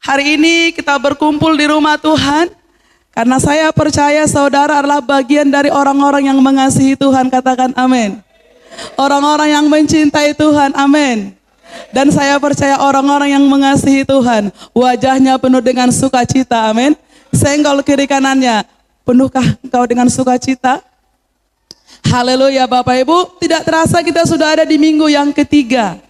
Hari ini kita berkumpul di rumah Tuhan karena saya percaya saudara adalah bagian dari orang-orang yang mengasihi Tuhan. Katakan amin. Orang-orang yang mencintai Tuhan, amin. Dan saya percaya orang-orang yang mengasihi Tuhan, wajahnya penuh dengan sukacita, amin. Senggol kiri kanannya, penuhkah engkau dengan sukacita? Haleluya Bapak Ibu. Tidak terasa kita sudah ada di minggu yang ketiga.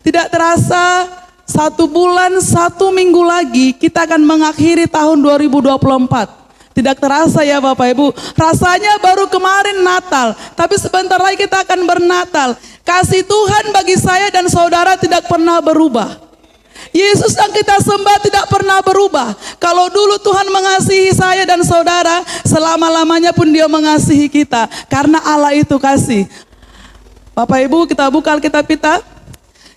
Tidak terasa 1 bulan 1 minggu lagi kita akan mengakhiri tahun 2024. Tidak terasa ya Bapak Ibu. Rasanya baru kemarin Natal, tapi sebentar lagi kita akan bernatal. Kasih Tuhan bagi saya dan saudara tidak pernah berubah. Yesus yang kita sembah tidak pernah berubah. Kalau dulu Tuhan mengasihi saya dan saudara, selama-lamanya pun Dia mengasihi kita. Karena Allah itu kasih. Bapak Ibu, kita buka Alkitab kita.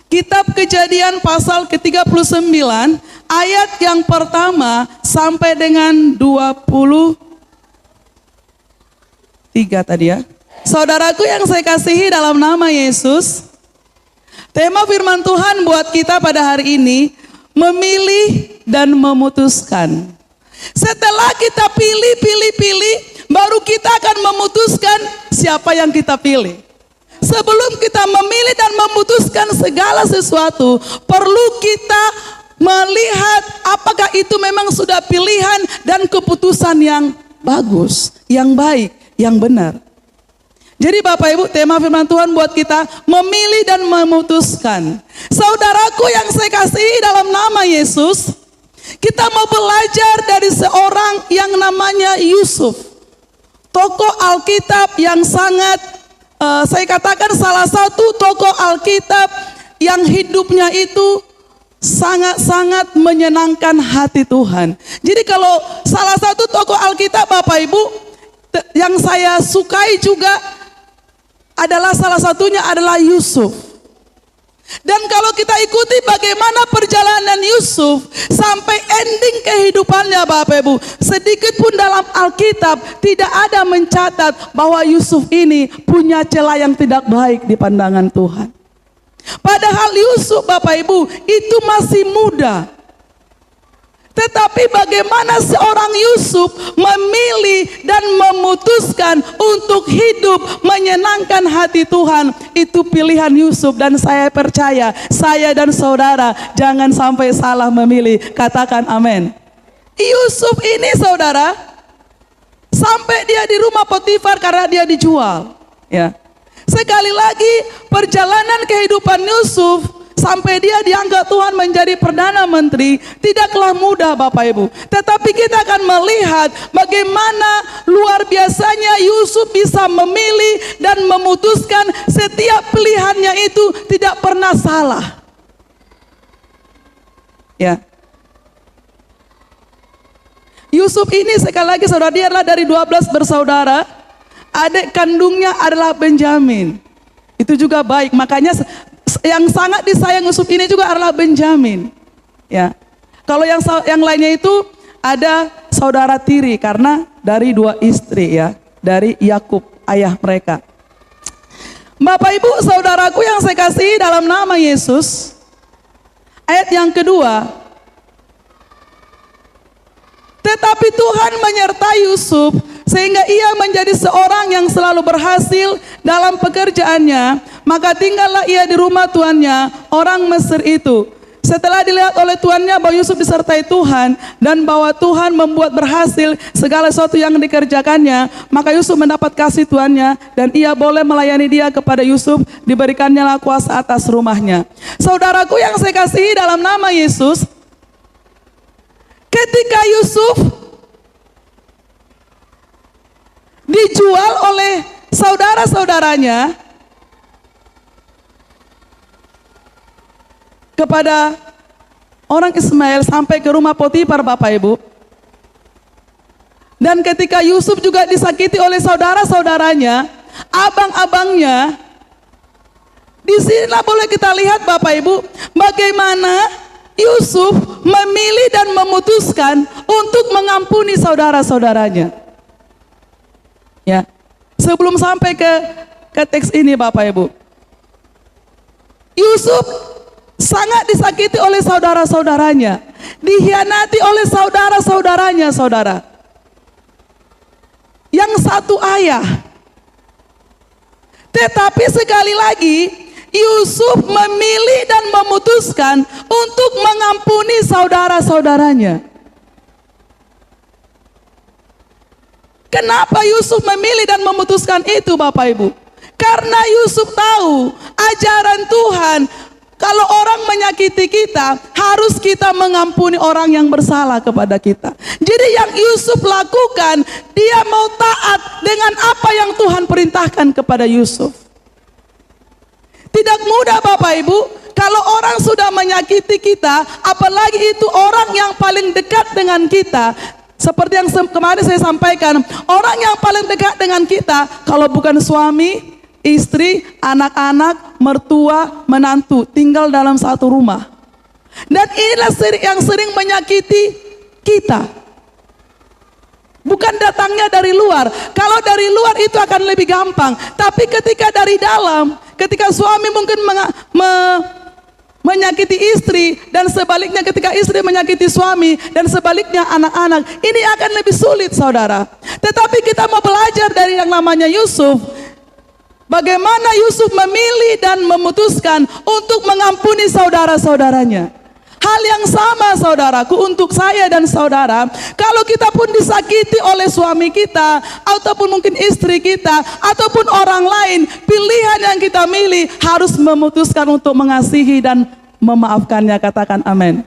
Kitab Kejadian pasal ke-39, ayat yang pertama sampai dengan 23 tadi ya. Saudaraku yang saya kasihi dalam nama Yesus, tema firman Tuhan buat kita pada hari ini, memilih dan memutuskan. Setelah kita pilih, baru kita akan memutuskan siapa yang kita pilih. Sebelum kita memilih dan memutuskan segala sesuatu, perlu kita melihat apakah itu memang sudah pilihan dan keputusan yang bagus, yang baik, yang benar. Jadi Bapak Ibu, tema firman Tuhan buat kita memilih dan memutuskan. Saudaraku yang saya kasihi dalam nama Yesus, kita mau belajar dari seorang yang namanya Yusuf. Tokoh Alkitab yang sangat, saya katakan salah satu tokoh Alkitab yang hidupnya itu sangat-sangat menyenangkan hati Tuhan. Jadi kalau salah satu tokoh Alkitab Bapak Ibu yang saya sukai juga adalah salah satunya adalah Yusuf. Dan kalau kita ikuti bagaimana perjalanan Yusuf sampai ending kehidupannya Bapak Ibu, sedikit pun dalam Alkitab tidak ada mencatat bahwa Yusuf ini punya celah yang tidak baik di pandangan Tuhan. Padahal Yusuf Bapak Ibu itu masih muda. Tetapi bagaimana seorang Yusuf memilih dan memutuskan untuk hidup menyenangkan hati Tuhan, itu pilihan Yusuf. Dan saya percaya saya dan saudara jangan sampai salah memilih. Katakan amin. Yusuf ini saudara, sampai dia di rumah Potifar karena dia dijual. Ya. Sekali lagi perjalanan kehidupan Yusuf sampai dia diangkat Tuhan menjadi Perdana Menteri tidaklah mudah Bapak Ibu. Tetapi kita akan melihat bagaimana luar biasanya Yusuf bisa memilih dan memutuskan, setiap pilihannya itu tidak pernah salah. Ya. Yusuf ini sekali lagi saudara, dia adalah dari 12 bersaudara. Adik kandungnya adalah Benjamin. Itu juga baik, makanya yang sangat disayang Yusuf ini juga adalah Benjamin. Ya. Kalau yang lainnya itu ada saudara tiri karena dari 2 istri ya, dari Yakub ayah mereka. Bapak Ibu, saudaraku yang saya kasihi dalam nama Yesus, ayat yang kedua. Tetapi Tuhan menyertai Yusuf sehingga ia menjadi seorang yang selalu berhasil dalam pekerjaannya. Maka tinggallah ia di rumah tuannya, orang Mesir itu. Setelah dilihat oleh tuannya bahwa Yusuf disertai Tuhan dan bahwa Tuhan membuat berhasil segala sesuatu yang dikerjakannya, maka Yusuf mendapat kasih tuannya dan ia boleh melayani dia. Kepada Yusuf diberikannya lah kuasa atas rumahnya. Saudaraku yang saya kasihi dalam nama Yesus, ketika Yusuf dijual oleh saudara-saudaranya kepada orang Ismail sampai ke rumah Potifar Bapak Ibu. Dan ketika Yusuf juga disakiti oleh saudara-saudaranya, abang-abangnya, disinilah boleh kita lihat Bapak Ibu, bagaimana Yusuf memilih dan memutuskan untuk mengampuni saudara-saudaranya. Ya, sebelum sampai ke teks ini Bapak Ibu, Yusuf sangat disakiti oleh saudara-saudaranya. Dikhianati oleh saudara-saudaranya, saudara. Yang satu ayah. Tetapi sekali lagi, Yusuf memilih dan memutuskan untuk mengampuni saudara-saudaranya. Kenapa Yusuf memilih dan memutuskan itu, Bapak Ibu? Karena Yusuf tahu ajaran Tuhan, kalau orang menyakiti kita, harus kita mengampuni orang yang bersalah kepada kita. Jadi yang Yusuf lakukan, dia mau taat dengan apa yang Tuhan perintahkan kepada Yusuf. Tidak mudah, Bapak Ibu, kalau orang sudah menyakiti kita, apalagi itu orang yang paling dekat dengan kita. Seperti yang kemarin saya sampaikan, orang yang paling dekat dengan kita, kalau bukan suami, istri, anak-anak, mertua, menantu, tinggal dalam satu rumah. Dan inilah yang sering menyakiti kita. Bukan datangnya dari luar. Kalau dari luar itu akan lebih gampang. Tapi ketika dari dalam, ketika suami mungkin menyakiti istri, dan sebaliknya ketika istri menyakiti suami, dan sebaliknya anak-anak, ini akan lebih sulit, saudara. Tetapi kita mau belajar dari yang namanya Yusuf. Bagaimana Yusuf memilih dan memutuskan untuk mengampuni saudara-saudaranya. Hal yang sama, saudaraku, untuk saya dan saudara. Kalau kita pun disakiti oleh suami kita, ataupun mungkin istri kita, ataupun orang lain, pilihan yang kita milih harus memutuskan untuk mengasihi dan memaafkannya. Katakan amin.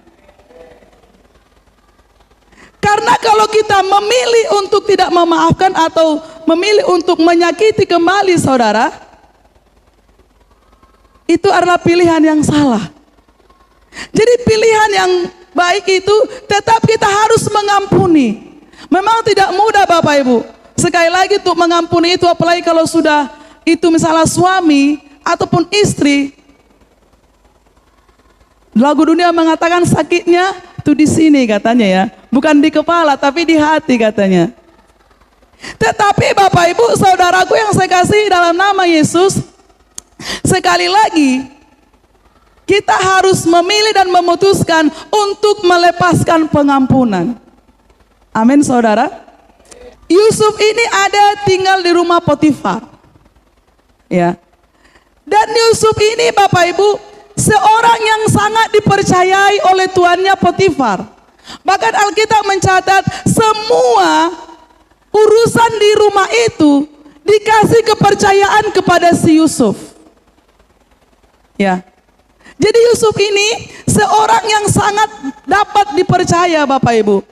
Karena kalau kita memilih untuk tidak memaafkan atau memilih untuk menyakiti kembali, saudara, itu adalah pilihan yang salah. Jadi pilihan yang baik itu tetap kita harus mengampuni. Memang tidak mudah, Bapak Ibu. Sekali lagi, untuk mengampuni itu, apalagi kalau sudah itu misalnya suami ataupun istri. Lagu dunia mengatakan sakitnya itu di sini, katanya ya. Bukan di kepala tapi di hati, katanya. Tetapi Bapak Ibu, saudaraku yang saya kasih dalam nama Yesus, sekali lagi kita harus memilih dan memutuskan untuk melepaskan pengampunan. Amin, saudara. Yusuf ini ada tinggal di rumah Potifar. Ya. Dan Yusuf ini, Bapak Ibu, seorang yang sangat dipercayai oleh tuannya Potifar. Bahkan Alkitab mencatat semua urusan di rumah itu dikasih kepercayaan kepada si Yusuf. Ya. Jadi Yusuf ini seorang yang sangat dapat dipercaya, Bapak Ibu.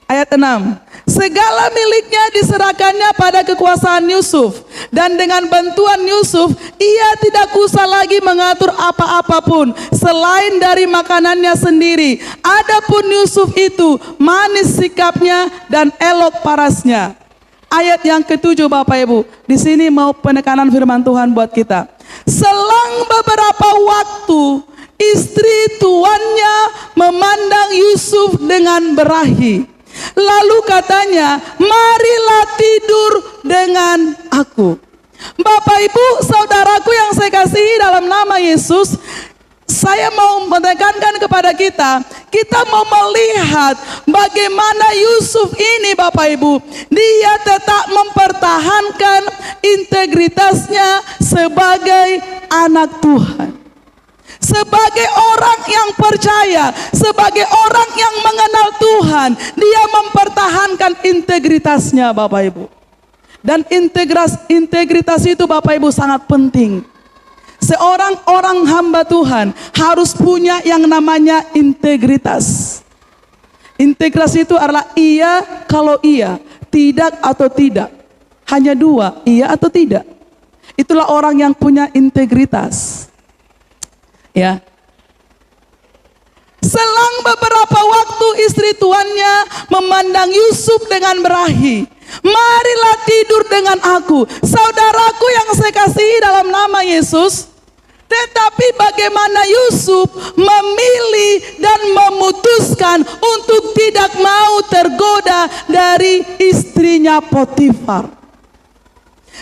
Ayat 6. Segala miliknya diserahkannya pada kekuasaan Yusuf, dan dengan bantuan Yusuf ia tidak usah lagi mengatur apa-apapun selain dari makanannya sendiri. Adapun Yusuf itu manis sikapnya dan elok parasnya. Ayat yang ke-7, Bapak Ibu. Di sini mau penekanan firman Tuhan buat kita. Selang beberapa waktu, istri tuannya memandang Yusuf dengan berahi. Lalu katanya, marilah tidur dengan aku. Bapak Ibu, saudaraku yang saya kasihi dalam nama Yesus, saya mau menekankan kepada kita, kita mau melihat bagaimana Yusuf ini, Bapak Ibu, dia tetap mempertahankan integritasnya sebagai anak Tuhan. Sebagai orang yang percaya, sebagai orang yang mengenal Tuhan, dia mempertahankan integritasnya, Bapak Ibu. Dan integritas itu, Bapak Ibu, sangat penting. Seorang orang hamba Tuhan harus punya yang namanya integritas. Integritas itu adalah iya kalau iya, tidak atau tidak. Hanya dua, iya atau tidak. Itulah orang yang punya integritas. Ya. Selang beberapa waktu istri tuannya memandang Yusuf dengan berahi. Marilah tidur dengan aku. Saudaraku yang saya kasihi dalam nama Yesus, tetapi bagaimana Yusuf memilih dan memutuskan untuk tidak mau tergoda dari istrinya Potifar.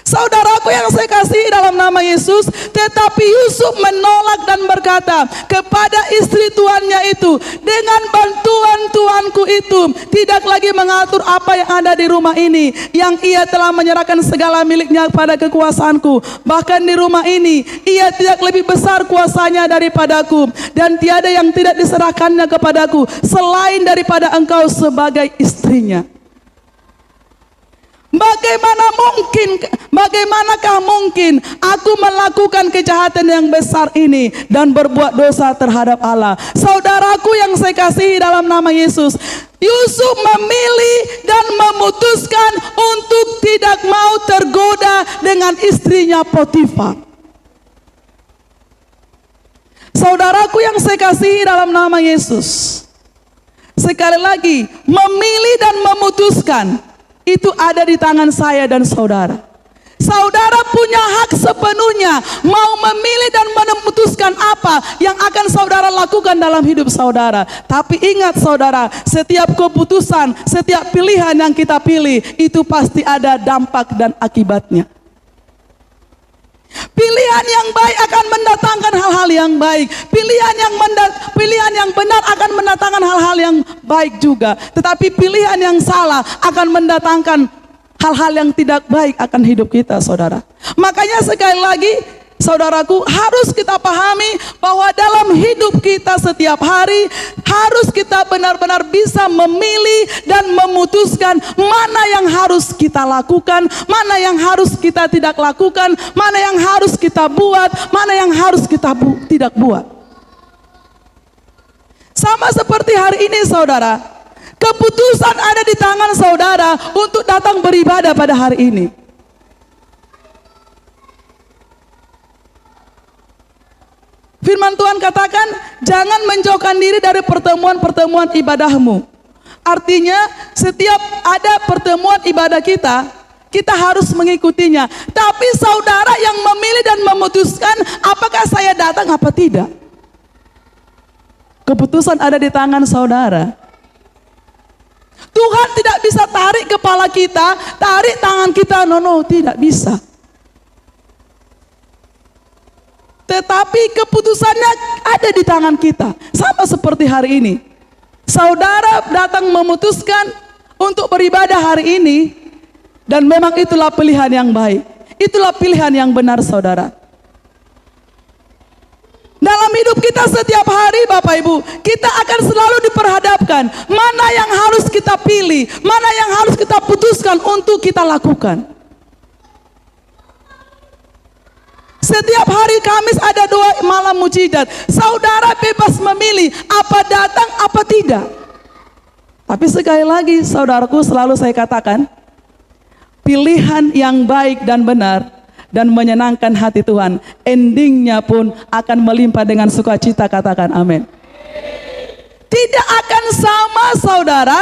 Saudaraku yang saya kasihi dalam nama Yesus, tetapi Yusuf menolak dan berkata kepada istri tuannya itu, dengan bantuan tuanku itu tidak lagi mengatur apa yang ada di rumah ini, yang ia telah menyerahkan segala miliknya pada kekuasaanku. Bahkan di rumah ini ia tidak lebih besar kuasanya daripadaku, dan tiada yang tidak diserahkannya kepadaku selain daripada engkau sebagai istrinya. Bagaimanakah mungkin aku melakukan kejahatan yang besar ini dan berbuat dosa terhadap Allah? Saudaraku yang saya kasihi dalam nama Yesus, Yusuf memilih dan memutuskan untuk tidak mau tergoda dengan istrinya Potifar. Saudaraku yang saya kasihi dalam nama Yesus, sekali lagi, memilih dan memutuskan itu ada di tangan saya dan saudara. Saudara punya hak sepenuhnya mau memilih dan memutuskan apa yang akan saudara lakukan dalam hidup saudara. Tapi ingat saudara, setiap keputusan, setiap pilihan yang kita pilih itu pasti ada dampak dan akibatnya. Pilihan yang baik akan mendatangkan hal-hal yang baik. Pilihan yang benar akan mendatangkan hal-hal yang baik juga. Tetapi pilihan yang salah akan mendatangkan hal-hal yang tidak baik akan hidup kita, saudara. Makanya sekali lagi, saudaraku, harus kita pahami bahwa dalam hidup kita setiap hari harus kita benar-benar bisa memilih dan memutuskan mana yang harus kita lakukan, mana yang harus kita tidak lakukan, mana yang harus kita buat, mana yang harus kita tidak buat. Sama seperti hari ini, saudara, keputusan ada di tangan saudara untuk datang beribadah pada hari ini. Firman Tuhan katakan, jangan menjauhkan diri dari pertemuan-pertemuan ibadahmu. Artinya, setiap ada pertemuan ibadah kita, kita harus mengikutinya. Tapi saudara yang memilih dan memutuskan apakah saya datang apa tidak. Keputusan ada di tangan saudara. Tuhan tidak bisa tarik kepala kita, tarik tangan kita, no, tidak bisa. Tetapi keputusannya ada di tangan kita. Sama seperti hari ini. Saudara datang memutuskan untuk beribadah hari ini, dan memang itulah pilihan yang baik. Itulah pilihan yang benar, saudara. Dalam hidup kita setiap hari, Bapak Ibu, kita akan selalu diperhadapkan mana yang harus kita pilih, mana yang harus kita putuskan untuk kita lakukan. Setiap hari Kamis ada doa malam mujizat. Saudara bebas memilih apa datang apa tidak. Tapi sekali lagi, saudaraku, selalu saya katakan, pilihan yang baik dan benar dan menyenangkan hati Tuhan, endingnya pun akan melimpah dengan sukacita. Katakan amin. Tidak akan sama, saudara.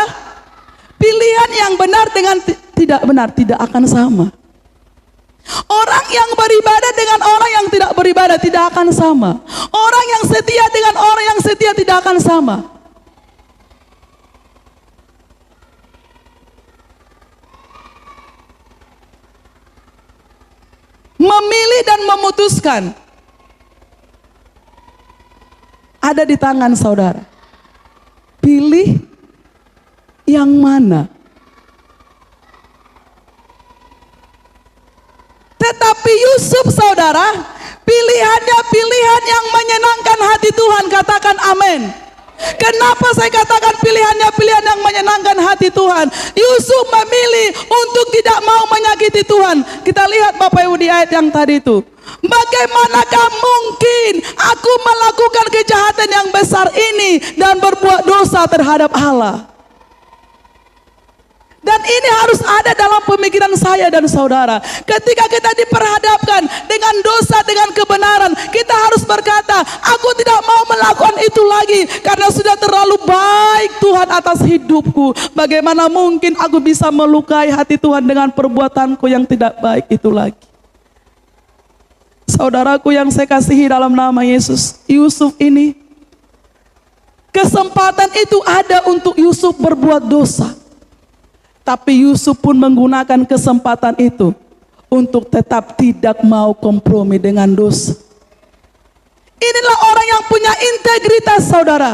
Pilihan yang benar dengan tidak benar tidak akan sama. Orang yang beribadah dengan orang yang tidak beribadah tidak akan sama. Orang yang setia dengan orang yang setia tidak akan sama. Memilih dan memutuskan ada di tangan saudara. Pilih yang mana. Tetapi Yusuf, saudara, pilihannya pilihan yang menyenangkan hati Tuhan. Katakan amin. Kenapa saya katakan pilihannya pilihan yang menyenangkan hati Tuhan? Yusuf memilih untuk tidak mau menyakiti Tuhan. Kita lihat Bapak Ibu di ayat yang tadi itu. Bagaimanakah mungkin aku melakukan kejahatan yang besar ini dan berbuat dosa terhadap Allah? Dan ini harus ada dalam pemikiran saya dan saudara. Ketika kita diperhadapkan dengan dosa, dengan kebenaran, kita harus berkata, aku tidak mau melakukan itu lagi karena sudah terlalu baik Tuhan atas hidupku. Bagaimana mungkin aku bisa melukai hati Tuhan dengan perbuatanku yang tidak baik itu lagi. Saudaraku yang saya kasihi dalam nama Yesus, Yusuf ini, kesempatan itu ada untuk Yusuf berbuat dosa. Tapi Yusuf pun menggunakan kesempatan itu untuk tetap tidak mau kompromi dengan dosa. Inilah orang yang punya integritas, saudara.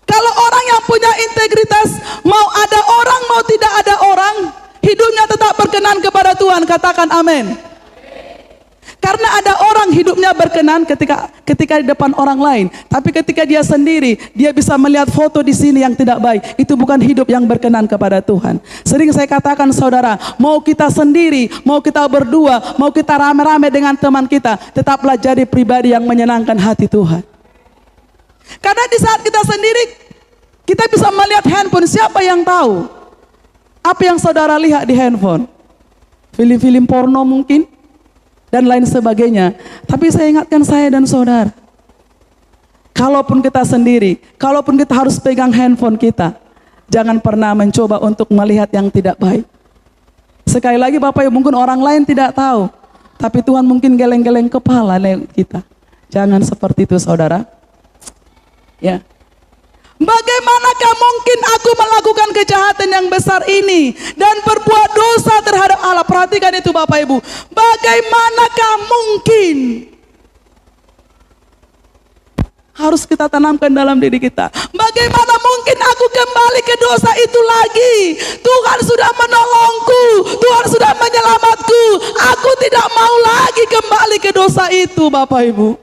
Kalau orang yang punya integritas, mau ada orang, mau tidak ada orang, hidupnya tetap berkenan kepada Tuhan. Katakan amin. Karena ada orang hidupnya berkenan ketika di depan orang lain, tapi ketika dia sendiri, dia bisa melihat foto di sini yang tidak baik. Itu bukan hidup yang berkenan kepada Tuhan. Sering saya katakan, saudara, mau kita sendiri, mau kita berdua, mau kita rame-rame dengan teman kita, tetaplah jadi pribadi yang menyenangkan hati Tuhan. Karena di saat kita sendiri, kita bisa melihat handphone. Siapa yang tahu apa yang saudara lihat di handphone? Film-film porno mungkin, dan lain sebagainya. Tapi saya ingatkan saya dan saudara, kalaupun kita sendiri, kalaupun kita harus pegang handphone kita, jangan pernah mencoba untuk melihat yang tidak baik. Sekali lagi Bapak Ibu, mungkin orang lain tidak tahu, tapi Tuhan mungkin geleng-geleng kepala lewat kita. Jangan seperti itu, saudara. Ya. Bagaimanakah mungkin aku melakukan kejahatan yang besar ini dan berbuat dosa terhadap Allah? Perhatikan itu Bapak Ibu. Bagaimanakah mungkin? Harus kita tanamkan dalam diri kita. Bagaimana mungkin aku kembali ke dosa itu lagi? Tuhan sudah menolongku, Tuhan sudah menyelamatku. Aku tidak mau lagi kembali ke dosa itu, Bapak Ibu.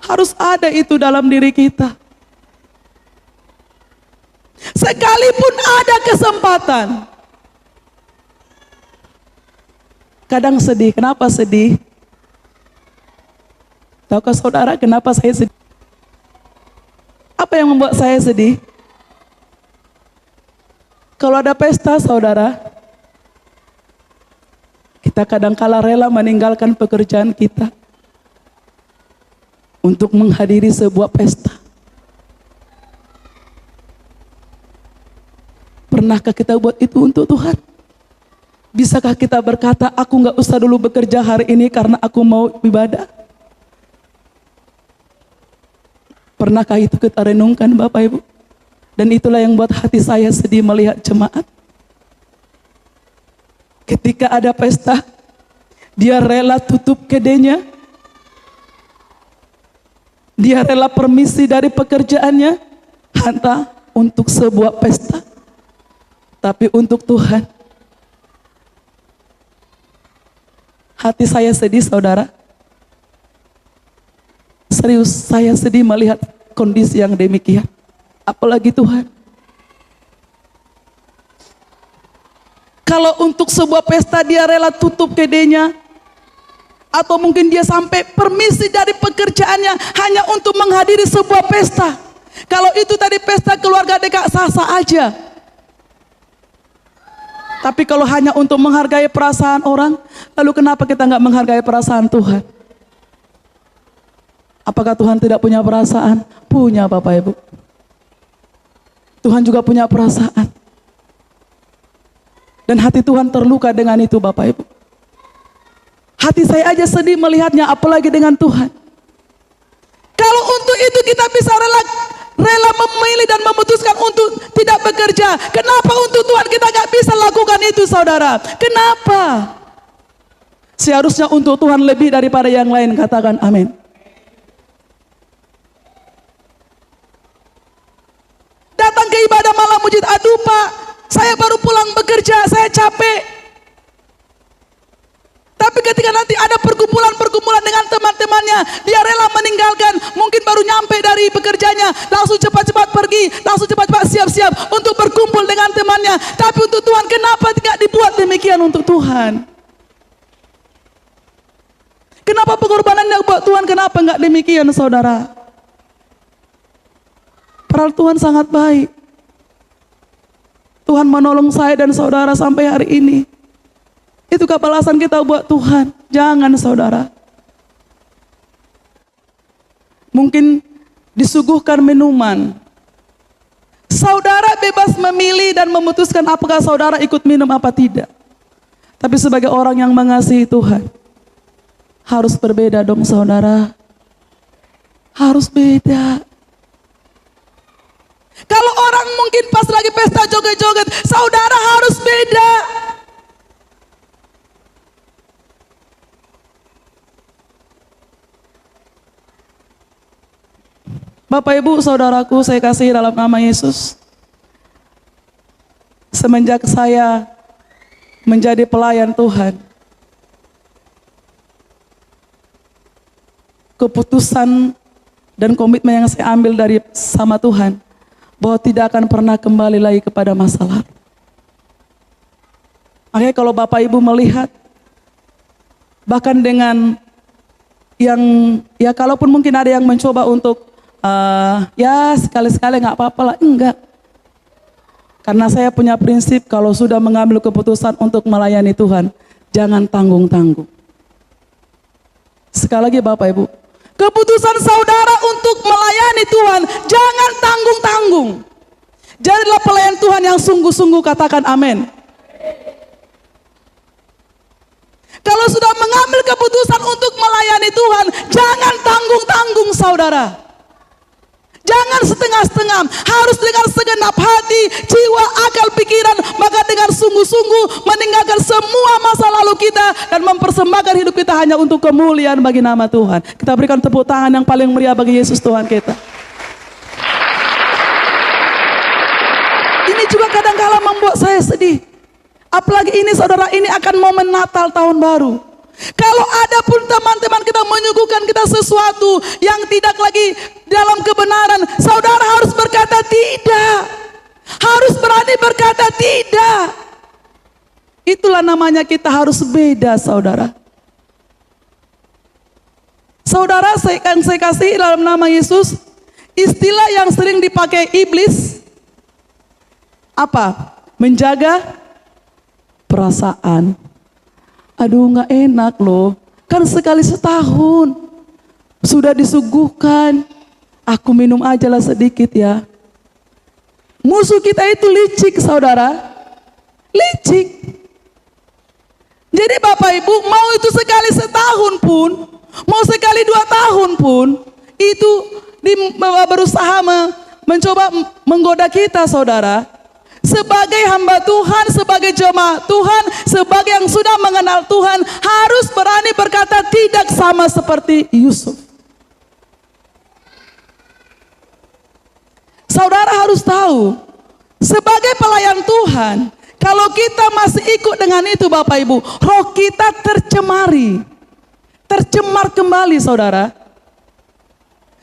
Harus ada itu dalam diri kita. Sekalipun ada kesempatan. Kadang sedih. Kenapa sedih? Tahukah saudara kenapa saya sedih? Apa yang membuat saya sedih? Kalau ada pesta, saudara, kita kadang-kala rela meninggalkan pekerjaan kita untuk menghadiri sebuah pesta. Pernahkah kita buat itu untuk Tuhan? Bisakah kita berkata, aku gak usah dulu bekerja hari ini karena aku mau ibadah? Pernahkah itu kita renungkan Bapak Ibu? Dan itulah yang buat hati saya sedih melihat jemaat. Ketika ada pesta, dia rela tutup kedainya. Dia rela permisi dari pekerjaannya hanya untuk sebuah pesta. Tapi untuk Tuhan, hati saya sedih, saudara. Serius, saya sedih melihat kondisi yang demikian. Apalagi Tuhan. Kalau untuk sebuah pesta dia rela tutup kedainya, atau mungkin dia sampai permisi dari pekerjaannya hanya untuk menghadiri sebuah pesta. Kalau itu tadi pesta keluarga dekat, sah-sah aja. Tapi kalau hanya untuk menghargai perasaan orang, lalu kenapa kita nggak menghargai perasaan Tuhan? Apakah Tuhan tidak punya perasaan? Punya, Bapak Ibu. Tuhan juga punya perasaan. Dan hati Tuhan terluka dengan itu, Bapak Ibu. Hati saya aja sedih melihatnya, apalagi dengan Tuhan. Kalau untuk itu kita bisa rela memilih dan memutuskan untuk tidak bekerja. Kenapa untuk Tuhan kita gak bisa lakukan itu, saudara? Kenapa? Seharusnya untuk Tuhan lebih daripada yang lain. Katakan amin. Datang ke ibadah malam mujid, aduh Pak, saya baru pulang bekerja, saya capek. Tapi ketika nanti ada pergumulan dengan teman-temannya, dia rela meninggalkan, mungkin baru nyampe dari pekerjanya, langsung cepat-cepat pergi, langsung cepat-cepat siap-siap untuk berkumpul dengan temannya. Tapi untuk Tuhan, kenapa tidak dibuat demikian untuk Tuhan? Kenapa pengorbanannya buat Tuhan, kenapa enggak demikian, saudara? Padahal Tuhan sangat baik. Tuhan menolong saya dan saudara sampai hari ini. Itu kebalasan kita buat Tuhan. Jangan, saudara. Mungkin disuguhkan minuman. Saudara bebas memilih dan memutuskan apakah saudara ikut minum apa tidak. Tapi sebagai orang yang mengasihi Tuhan, harus berbeda dong, saudara. Harus beda. Kalau orang mungkin pas lagi pesta joget-joget, saudara harus beda. Bapak Ibu Saudaraku saya kasih dalam nama Yesus, semenjak saya menjadi pelayan Tuhan, keputusan dan komitmen yang saya ambil dari sama Tuhan, bahwa tidak akan pernah kembali lagi kepada masa lalu. Makanya kalau Bapak Ibu melihat, bahkan dengan yang, ya kalaupun mungkin ada yang mencoba untuk, ya sekali-sekali nggak apa-apa lah, enggak. Karena saya punya prinsip, kalau sudah mengambil keputusan untuk melayani Tuhan, jangan tanggung-tanggung. Sekali lagi Bapak Ibu, keputusan saudara untuk melayani Tuhan, jangan tanggung-tanggung. Jadilah pelayan Tuhan yang sungguh-sungguh, katakan amin. Kalau sudah mengambil keputusan untuk melayani Tuhan, jangan tanggung-tanggung saudara. Jangan setengah-setengah, harus dengan segenap hati, jiwa, akal, pikiran, maka dengan sungguh-sungguh meninggalkan semua masa lalu kita dan mempersembahkan hidup kita hanya untuk kemuliaan bagi nama Tuhan. Kita berikan tepuk tangan yang paling meriah bagi Yesus Tuhan kita. Ini juga kadang-kala membuat saya sedih. Apalagi ini saudara, ini akan momen Natal tahun baru. Kalau ada pun teman-teman kita menyuguhkan kita sesuatu yang tidak lagi dalam kebenaran, saudara harus berkata tidak. Harus berani berkata tidak. Itulah namanya kita harus beda saudara. Saudara, saya kasih dalam nama Yesus, istilah yang sering dipakai iblis, apa? Menjaga perasaan. Aduh gak enak loh, kan sekali setahun sudah disuguhkan, aku minum aja lah sedikit ya. Musuh kita itu licik saudara, licik. Jadi Bapak Ibu, mau itu sekali setahun pun, mau sekali 2 tahun pun, itu berusaha mencoba menggoda kita saudara. Sebagai hamba Tuhan, sebagai jemaat Tuhan, sebagai yang sudah mengenal Tuhan, harus berani berkata tidak, sama seperti Yusuf. Saudara harus tahu, sebagai pelayan Tuhan, kalau kita masih ikut dengan itu Bapak Ibu, roh kita tercemar kembali saudara.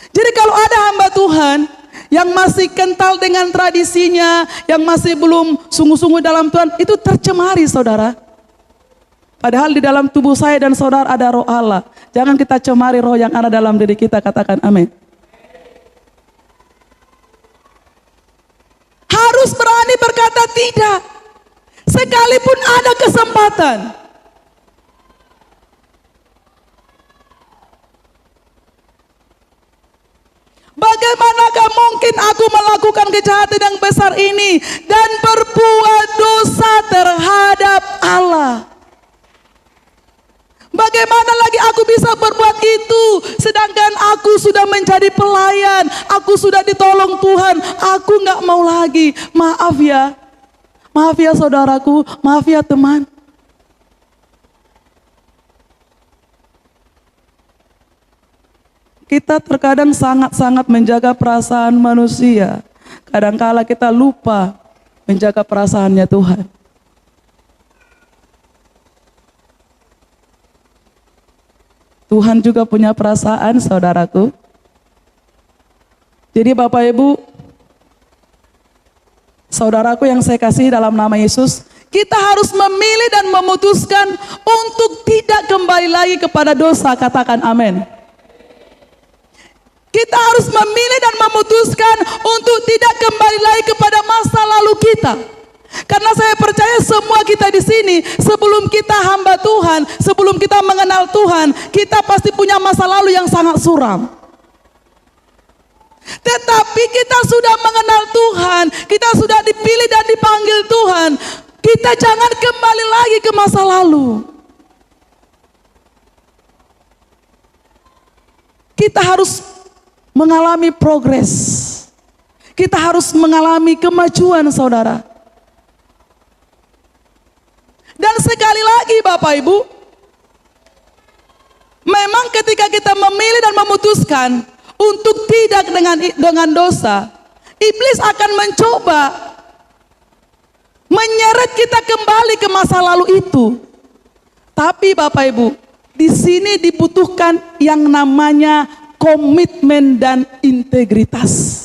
Jadi kalau ada hamba Tuhan yang masih kental dengan tradisinya, yang masih belum sungguh-sungguh dalam Tuhan, itu tercemari saudara. Padahal di dalam tubuh saya dan saudara ada roh Allah. Jangan kita cemari roh yang ada dalam diri kita, katakan amin. Harus berani berkata tidak, sekalipun ada kesempatan. Bagaimanakah mungkin aku melakukan kejahatan yang besar ini dan berbuat dosa terhadap Allah? Bagaimana lagi aku bisa berbuat itu sedangkan aku sudah menjadi pelayan, aku sudah ditolong Tuhan, aku nggak mau lagi. Maaf ya saudaraku, maaf ya teman. Kita terkadang sangat-sangat menjaga perasaan manusia. Kadangkala kita lupa menjaga perasaannya Tuhan. Tuhan juga punya perasaan saudaraku. Jadi Bapak Ibu, saudaraku yang saya kasih dalam nama Yesus, kita harus memilih dan memutuskan untuk tidak kembali lagi kepada dosa, katakan amin. Kita harus memilih dan memutuskan untuk tidak kembali lagi kepada masa lalu kita. Karena saya percaya semua kita di sini, sebelum kita hamba Tuhan, sebelum kita mengenal Tuhan, kita pasti punya masa lalu yang sangat suram. Tetapi kita sudah mengenal Tuhan, kita sudah dipilih dan dipanggil Tuhan, kita jangan kembali lagi ke masa lalu. Kita harus mengalami progres. Kita harus mengalami kemajuan saudara. Dan sekali lagi Bapak Ibu, memang ketika kita memilih dan memutuskan untuk tidak dengan dosa, iblis akan mencoba menyeret kita kembali ke masa lalu itu. Tapi Bapak Ibu, di sini dibutuhkan yang namanya komitmen dan integritas.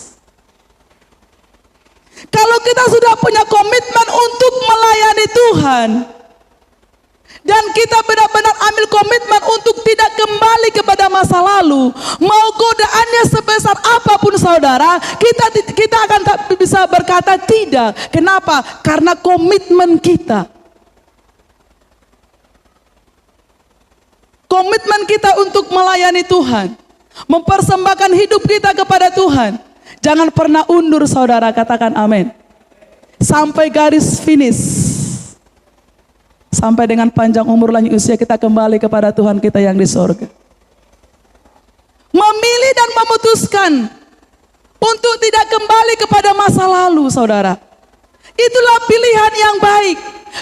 Kalau kita sudah punya komitmen untuk melayani Tuhan, dan kita benar-benar ambil komitmen untuk tidak kembali kepada masa lalu, mau godaannya sebesar apapun saudara, kita akan tak bisa berkata tidak. Kenapa? Karena komitmen kita. Komitmen kita untuk melayani Tuhan, mempersembahkan hidup kita kepada Tuhan. Jangan pernah undur saudara, katakan amin. Sampai garis finish. Sampai dengan panjang umur lanjut usia kita kembali kepada Tuhan kita yang di sorga. Memilih dan memutuskan untuk tidak kembali kepada masa lalu saudara. Itulah pilihan yang baik,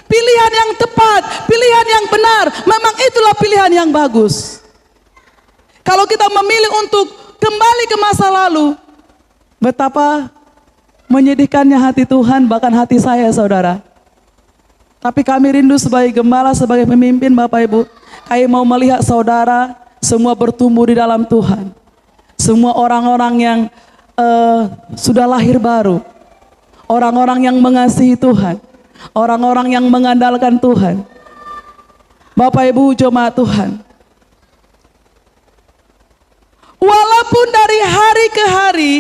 pilihan yang tepat, pilihan yang benar. Memang itulah pilihan yang bagus. Kalau kita memilih untuk kembali ke masa lalu, betapa menyedihkannya hati Tuhan, bahkan hati saya saudara. Tapi kami rindu sebagai gembala, sebagai pemimpin Bapak Ibu, kami mau melihat saudara semua bertumbuh di dalam Tuhan. Semua orang-orang yang sudah lahir baru, orang-orang yang mengasihi Tuhan, orang-orang yang mengandalkan Tuhan. Bapak Ibu jemaat Tuhan, walaupun dari hari ke hari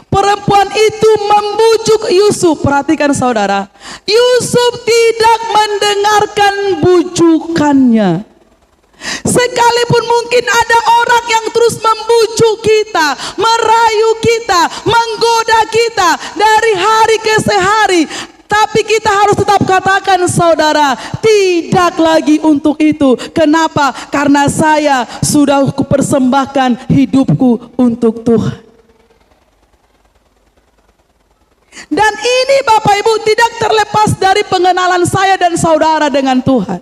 perempuan itu membujuk Yusuf, perhatikan saudara, Yusuf tidak mendengarkan bujukannya. Sekalipun mungkin ada orang yang terus membujuk kita, merayu kita, menggoda kita dari hari ke hari, tapi kita harus tetap katakan saudara, tidak lagi untuk itu. Kenapa? Karena saya sudah kupersembahkan hidupku untuk Tuhan. Dan ini Bapak Ibu tidak terlepas dari pengenalan saya dan saudara dengan Tuhan.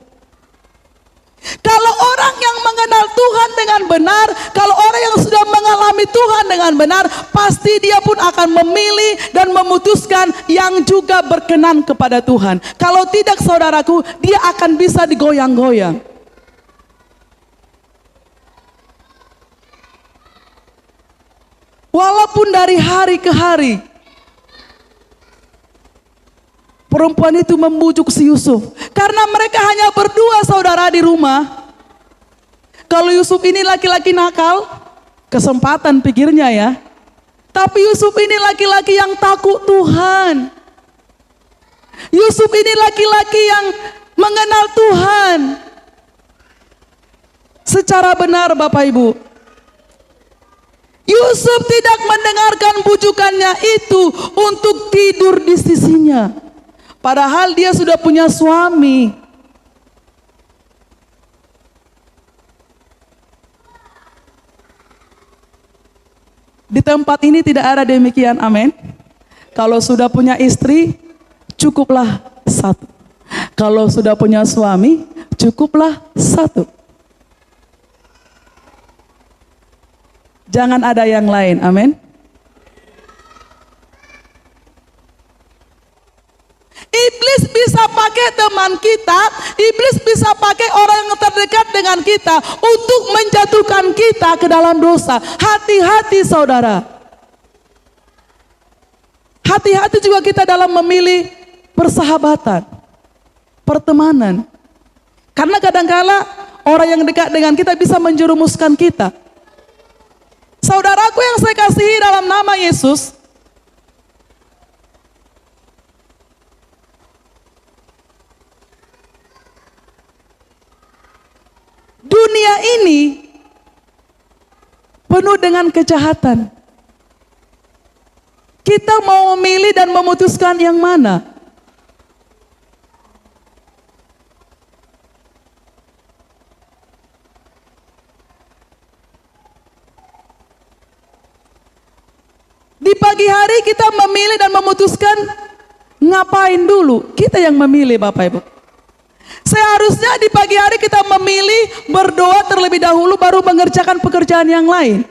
Kalau orang yang mengenal Tuhan dengan benar, kalau orang yang sudah mengalami Tuhan dengan benar, pasti dia pun akan memilih dan memutuskan yang juga berkenan kepada Tuhan. Kalau tidak saudaraku, dia akan bisa digoyang-goyang. Walaupun dari hari ke hari perempuan itu membujuk si Yusuf. Karena mereka hanya berdua saudara di rumah. Kalau Yusuf ini laki-laki nakal, kesempatan pikirnya ya. Tapi Yusuf ini laki-laki yang takut Tuhan. Yusuf ini laki-laki yang mengenal Tuhan secara benar Bapak Ibu. Yusuf tidak mendengarkan bujukannya itu untuk tidur di sisinya. Padahal dia sudah punya suami. Di tempat ini tidak ada demikian, amin. Kalau sudah punya istri, cukuplah satu. Kalau sudah punya suami, cukuplah satu. Jangan ada yang lain, amin. Iblis bisa pakai teman kita, iblis bisa pakai orang yang terdekat dengan kita untuk menjatuhkan kita ke dalam dosa. Hati-hati saudara. Hati-hati juga kita dalam memilih persahabatan, pertemanan. Karena kadangkala orang yang dekat dengan kita bisa menjerumuskan kita. Saudaraku yang saya kasihi dalam nama Yesus, dunia ini penuh dengan kejahatan. Kita mau memilih dan memutuskan yang mana? Di pagi hari kita memilih dan memutuskan ngapain dulu? Kita yang memilih Bapak Ibu. Seharusnya di pagi hari kita memilih berdoa terlebih dahulu baru mengerjakan pekerjaan yang lain.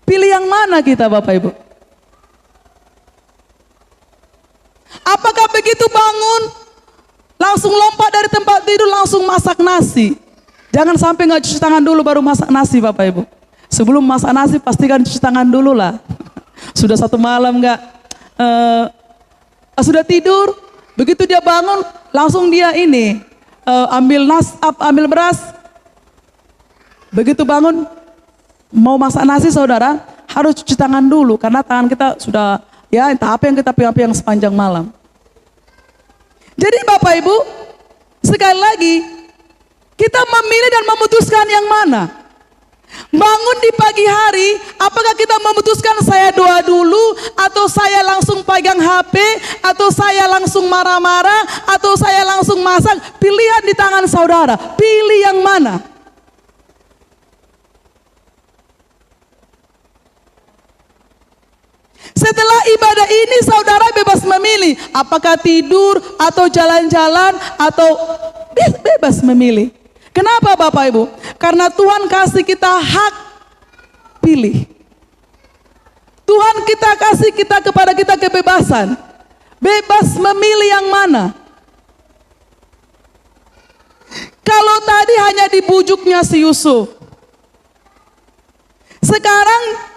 Pilih yang mana kita Bapak Ibu? Apakah begitu bangun, langsung lompat dari tempat tidur, langsung masak nasi? Jangan sampai nggak cuci tangan dulu baru masak nasi Bapak Ibu. Sebelum masak nasi pastikan cuci tangan dulu lah. Sudah satu malam nggak, sudah tidur, begitu dia bangun, langsung dia ambil beras. Begitu bangun, mau masak nasi saudara, harus cuci tangan dulu. Karena tangan kita sudah, ya entah apa yang kita pegang sepanjang malam. Jadi Bapak Ibu, sekali lagi, kita memilih dan memutuskan yang mana. Bangun di pagi hari, apakah kita memutuskan saya doa dulu, atau saya langsung pegang HP, atau saya langsung marah-marah, atau saya langsung masak? Pilihan di tangan saudara, pilih yang mana? Setelah ibadah ini saudara bebas memilih, apakah tidur, atau jalan-jalan, atau bebas memilih. Kenapa Bapak Ibu? Karena Tuhan kasih kita hak pilih. Tuhan kita kasih kepada kita kebebasan. Bebas memilih yang mana. Kalau tadi hanya dibujuknya si Yusuf, sekarang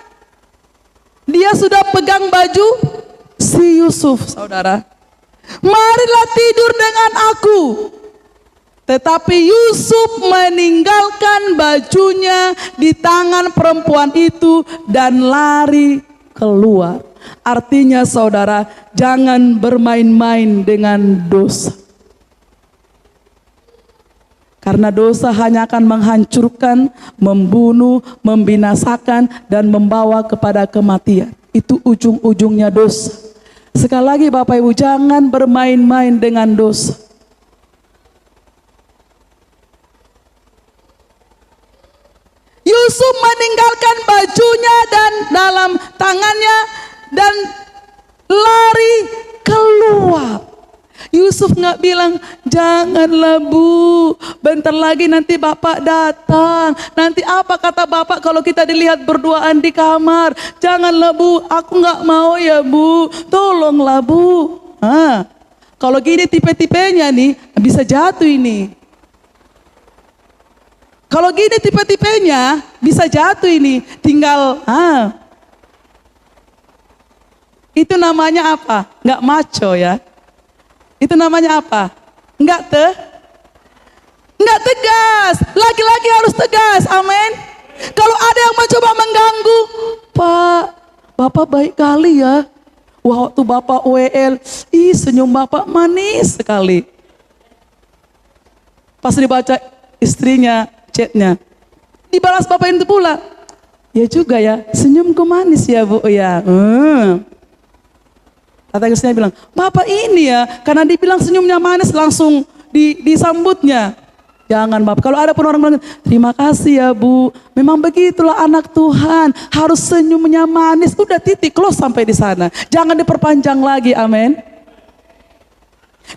dia sudah pegang baju si Yusuf, saudara. Marilah tidur dengan aku. Tetapi Yusuf meninggalkan bajunya di tangan perempuan itu dan lari keluar. Artinya saudara, jangan bermain-main dengan dosa. Karena dosa hanya akan menghancurkan, membunuh, membinasakan, dan membawa kepada kematian. Itu ujung-ujungnya dosa. Sekali lagi Bapak Ibu, jangan bermain-main dengan dosa. Yusuf meninggalkan bajunya dan dalam tangannya dan lari keluar. Yusuf nggak bilang, janganlah Bu, bentar lagi nanti Bapak datang. Nanti apa kata Bapak kalau kita dilihat berduaan di kamar? Janganlah Bu, aku nggak mau ya Bu, tolonglah Bu. Kalau gini tipe-tipenya nih bisa jatuh ini. Kalau gini tipe-tipenya bisa jatuh ini. Tinggal, itu namanya apa? Nggak maco ya. Itu namanya apa? Nggak tegas. Laki-laki harus tegas, amin. Kalau ada yang mencoba mengganggu, Pak, Bapak baik kali ya. Wah, waktu Bapak WL, senyum Bapak manis sekali. Pas dibaca istrinya chatnya, dibalas Bapak itu pula, ya juga ya, senyumku manis ya Bu ya. Kata istrinya bilang, Bapak ini ya, karena dibilang senyumnya manis langsung disambutnya. Jangan Bapak, kalau ada pun orang bilang, terima kasih ya Bu, memang begitulah anak Tuhan, harus senyumnya manis. Udah titik, close sampai di sana. Jangan diperpanjang lagi, amin.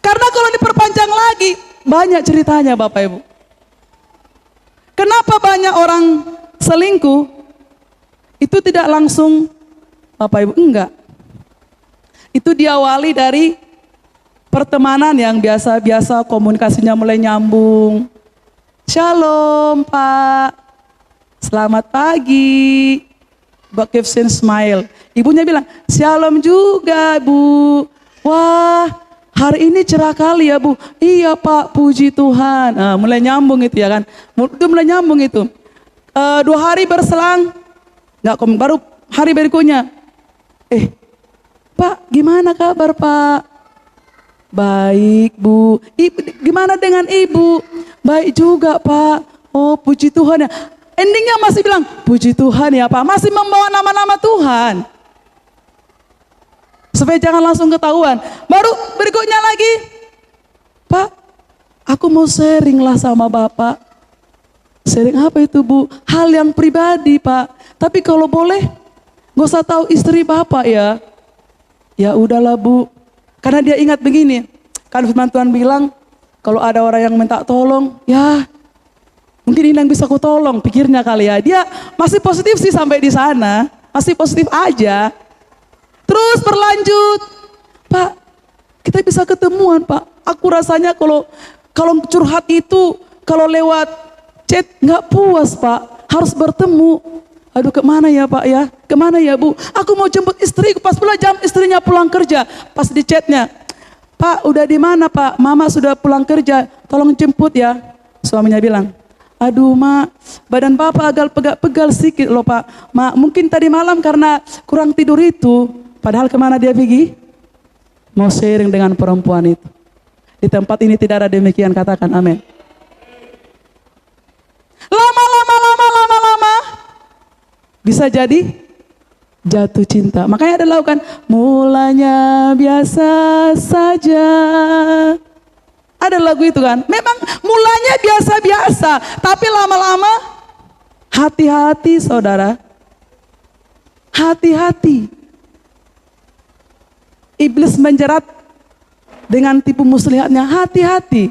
Karena kalau diperpanjang lagi, banyak ceritanya Bapak Ibu. Kenapa banyak orang selingkuh? Itu tidak langsung, Bapak Ibu, enggak. Itu diawali dari pertemanan yang biasa-biasa, komunikasinya mulai nyambung. Shalom Pak, selamat pagi. Mbak Kevsin smile. Ibunya bilang, shalom juga Bu. Wah, hari ini cerah kali ya Bu. Iya Pak, puji Tuhan. Mulai nyambung itu ya kan. Itu mulai nyambung itu. 2 hari berselang, nggak komen. Baru hari berikutnya, Pak gimana kabar Pak? Baik Bu. Gimana dengan Ibu? Baik juga Pak. Oh puji Tuhan ya. Endingnya masih bilang, puji Tuhan ya Pak. Masih membawa nama-nama Tuhan. Supaya jangan langsung ketahuan. Baru berikutnya lagi, Pak, aku mau sharing lah sama Bapak. Sharing apa itu Bu? Hal yang pribadi Pak. Tapi kalau boleh, gak usah tahu istri Bapak ya. Ya udahlah Bu. Karena dia ingat begini. Kan firman Tuhan bilang, kalau ada orang yang minta tolong, ya mungkin ini yang bisa aku tolong, pikirnya kali ya. Dia masih positif sih sampai di sana. masih positif aja. Terus berlanjut, Pak, kita bisa ketemuan Pak. Aku rasanya kalau curhat itu, kalau lewat chat nggak puas Pak, harus bertemu. Aduh kemana ya Pak ya, kemana ya Bu? Aku mau jemput istriku, pas pula jam istrinya pulang kerja. Pas di chatnya, Pak udah di mana Pak? Mama sudah pulang kerja, tolong jemput ya. Suaminya bilang, aduh Mak, badan Papa agak pegal-pegal sedikit loh Pak. Mak, mungkin tadi malam karena kurang tidur itu. Padahal kemana dia pergi? Mau sharing dengan perempuan itu. Di tempat ini tidak ada demikian, katakan amin. Lama-lama bisa jadi jatuh cinta. Makanya ada lagu kan, mulanya biasa saja. Ada lagu itu kan, memang mulanya biasa-biasa, tapi lama-lama hati-hati saudara. Hati-hati. Iblis menjerat dengan tipu muslihatnya, hati-hati.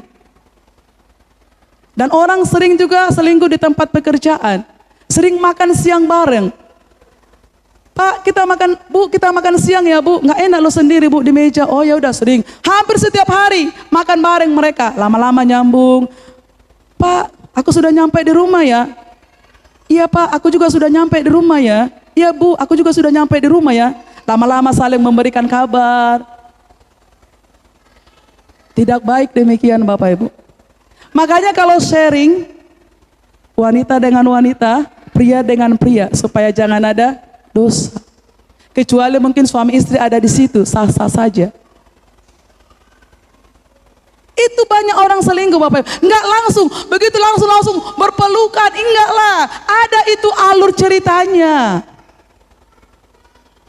Dan orang sering juga selingkuh di tempat pekerjaan. Sering makan siang bareng. Pak, kita makan siang ya Bu. Nggak enak lo sendiri Bu di meja. Oh ya udah sering. Hampir setiap hari makan bareng mereka. Lama-lama nyambung. Pak, aku sudah nyampe di rumah ya. Iya Pak, aku juga sudah nyampe di rumah ya. Iya Bu, aku juga sudah nyampe di rumah ya. Lama-lama saling memberikan kabar. Tidak baik demikian Bapak Ibu. Makanya kalau sharing, wanita dengan wanita, pria dengan pria, supaya jangan ada dosa. Kecuali mungkin suami istri ada di situ, sah-sah saja. Itu banyak orang selingkuh Bapak Ibu. Enggak langsung, begitu langsung berpelukan, enggak lah. Ada itu alur ceritanya.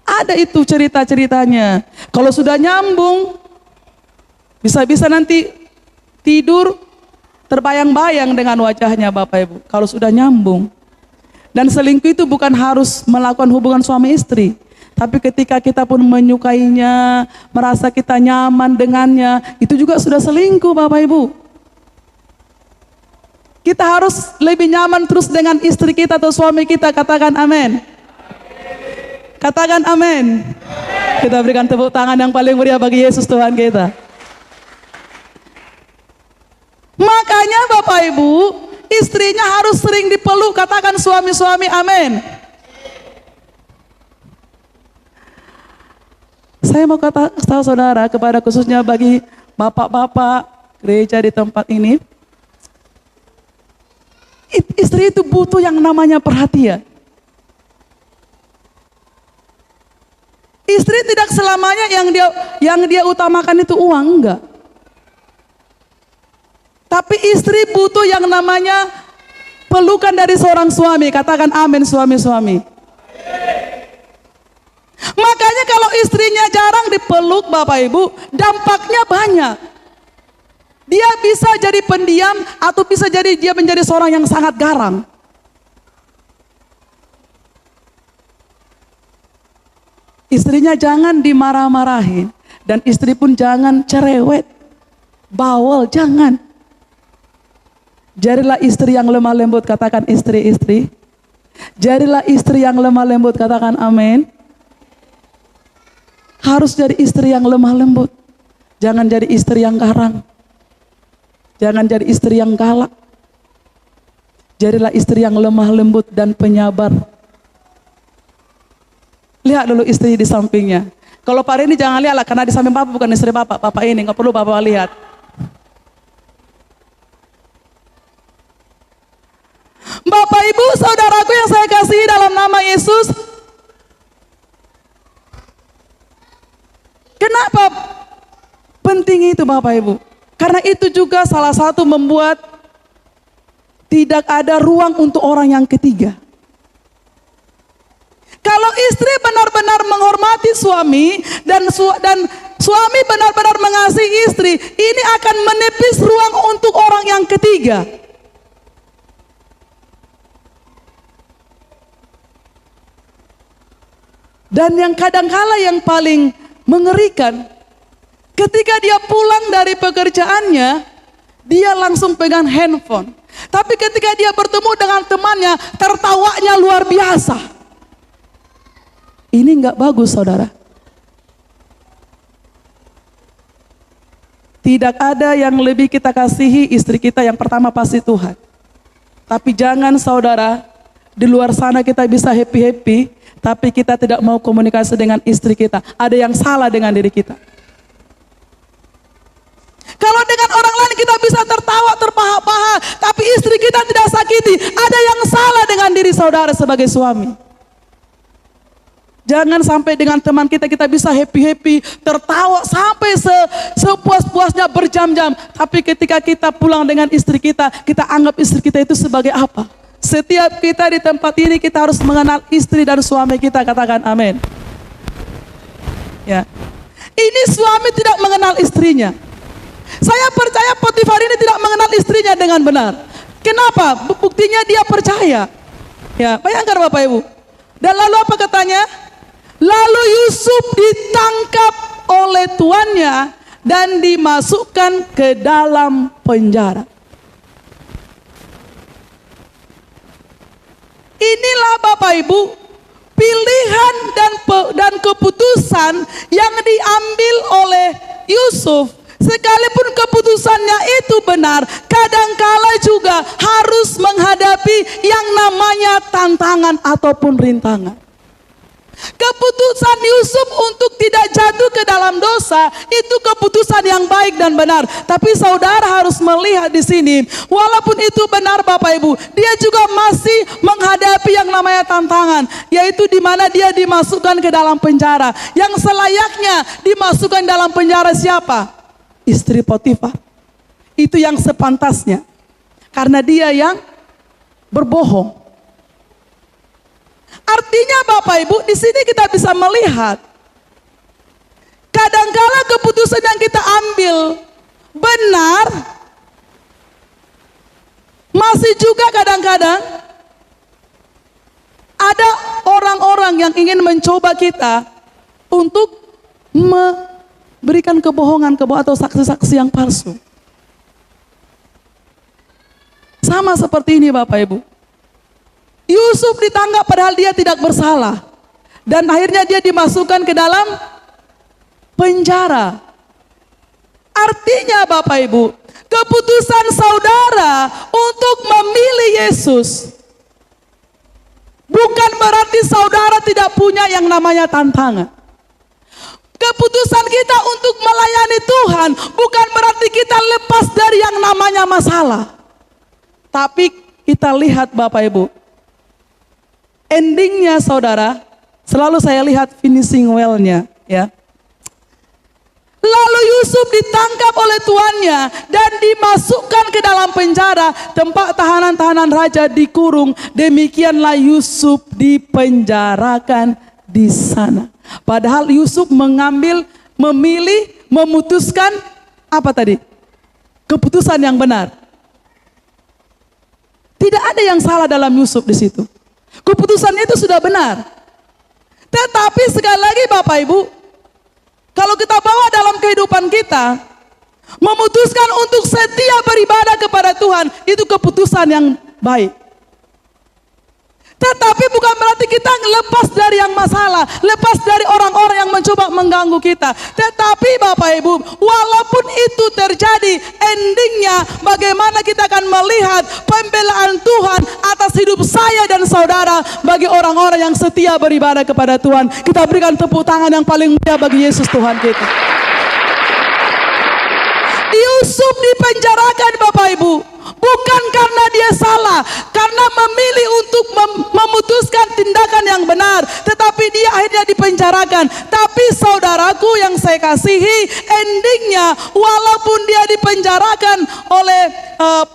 Ada itu cerita-ceritanya. Kalau sudah nyambung, bisa-bisa nanti tidur terbayang-bayang dengan wajahnya Bapak Ibu. Kalau sudah nyambung. Dan selingkuh itu bukan harus melakukan hubungan suami istri. Tapi ketika kita pun menyukainya, merasa kita nyaman dengannya, itu juga sudah selingkuh Bapak Ibu. Kita harus lebih nyaman terus dengan istri kita atau suami kita, katakan amin. Katakan amin. Kita berikan tepuk tangan yang paling meriah bagi Yesus Tuhan kita. Makanya Bapak Ibu, istrinya harus sering dipeluk, katakan suami-suami amin. Saya mau kata saudara kepada khususnya bagi bapak-bapak gereja di tempat ini. Istri itu butuh yang namanya perhatian. Istri tidak selamanya yang dia utamakan itu uang, enggak. Tapi istri butuh yang namanya pelukan dari seorang suami. Katakan amin suami-suami. Makanya kalau istrinya jarang dipeluk Bapak Ibu, dampaknya banyak. Dia bisa jadi pendiam atau bisa jadi dia menjadi seorang yang sangat garang. Istrinya jangan dimarah-marahin. Dan istri pun jangan cerewet, bawel, jangan. Jadilah istri yang lemah lembut, katakan istri-istri. Jadilah istri yang lemah lembut, katakan amin. Harus jadi istri yang lemah lembut. Jangan jadi istri yang garang. Jangan jadi istri yang galak. Jadilah istri yang lemah lembut dan penyabar. Lihat dulu istri di sampingnya. Kalau Pak Reni jangan lihat lah, karena di samping Bapak bukan istri Bapak. Bapak ini, nggak perlu Bapak lihat. Bapak Ibu, saudaraku yang saya kasihi dalam nama Yesus. Kenapa penting itu Bapak Ibu? Karena itu juga salah satu membuat tidak ada ruang untuk orang yang ketiga. Kalau istri benar-benar menghormati suami dan suami benar-benar mengasihi istri, ini akan menipis ruang untuk orang yang ketiga. Dan yang kadangkala yang paling mengerikan, ketika dia pulang dari pekerjaannya, dia langsung pegang handphone. Tapi ketika dia bertemu dengan temannya, tertawanya luar biasa. Ini nggak bagus, saudara. Tidak ada yang lebih kita kasihi istri kita, yang pertama pasti Tuhan. Tapi jangan saudara, di luar sana kita bisa happy-happy, tapi kita tidak mau komunikasi dengan istri kita. Ada yang salah dengan diri kita. Kalau dengan orang lain kita bisa tertawa, terpahak-pahak, tapi istri kita tidak sakiti, ada yang salah dengan diri saudara sebagai suami. Jangan sampai dengan teman kita bisa happy-happy, tertawa sampai sepuas-puasnya berjam-jam. Tapi ketika kita pulang dengan istri kita anggap istri kita itu sebagai apa? Setiap kita di tempat ini kita harus mengenal istri dan suami kita, katakan amin. Ya. Ini suami tidak mengenal istrinya. Saya percaya Potifar ini tidak mengenal istrinya dengan benar. Kenapa? Buktinya dia percaya. Ya, bayangkan Bapak Ibu. Dan lalu apa katanya? Lalu Yusuf ditangkap oleh tuannya dan dimasukkan ke dalam penjara. Inilah Bapak Ibu pilihan dan keputusan yang diambil oleh Yusuf. Sekalipun keputusannya itu benar, kadangkala juga harus menghadapi yang namanya tantangan ataupun rintangan. Keputusan Yusuf untuk tidak jatuh ke dalam dosa itu keputusan yang baik dan benar. Tapi saudara harus melihat di sini, walaupun itu benar Bapak Ibu, dia juga masih menghadapi yang namanya tantangan, yaitu di mana dia dimasukkan ke dalam penjara. Yang selayaknya dimasukkan dalam penjara siapa? Istri Potifar. Itu yang sepantasnya, karena dia yang berbohong. Artinya Bapak Ibu, di sini kita bisa melihat kadangkala keputusan yang kita ambil benar, masih juga kadang-kadang ada orang-orang yang ingin mencoba kita untuk memberikan kebohongan atau saksi-saksi yang palsu. Sama seperti ini Bapak Ibu. Yusuf ditangkap padahal dia tidak bersalah. Dan akhirnya dia dimasukkan ke dalam penjara. Artinya Bapak Ibu, keputusan saudara untuk memilih Yesus bukan berarti saudara tidak punya yang namanya tantangan. Keputusan kita untuk melayani Tuhan bukan berarti kita lepas dari yang namanya masalah. Tapi kita lihat Bapak Ibu, endingnya saudara, selalu saya lihat finishing well-nya, ya. Lalu Yusuf ditangkap oleh tuannya dan dimasukkan ke dalam penjara, tempat tahanan-tahanan raja dikurung. Demikianlah Yusuf dipenjarakan di sana. Padahal Yusuf memilih, memutuskan apa tadi? Keputusan yang benar. Tidak ada yang salah dalam Yusuf di situ. Keputusannya itu sudah benar. Tetapi sekali lagi Bapak Ibu, kalau kita bawa dalam kehidupan kita, memutuskan untuk setia beribadah kepada Tuhan, itu keputusan yang baik. Tetapi bukan berarti kita lepas dari yang masalah, lepas dari orang-orang yang mencoba mengganggu kita. Tetapi Bapak Ibu, walaupun itu terjadi, endingnya bagaimana kita akan melihat pembelaan Tuhan atas hidup saya dan saudara bagi orang-orang yang setia beribadah kepada Tuhan. Kita berikan tepuk tangan yang paling mulia bagi Yesus Tuhan kita. Yusuf dipenjarakan Bapak Ibu, bukan karena dia salah, karena memilih untuk memutuskan tindakan yang benar, tetapi dia akhirnya dipenjarakan. Tapi saudaraku yang saya kasihi, endingnya walaupun dia dipenjarakan oleh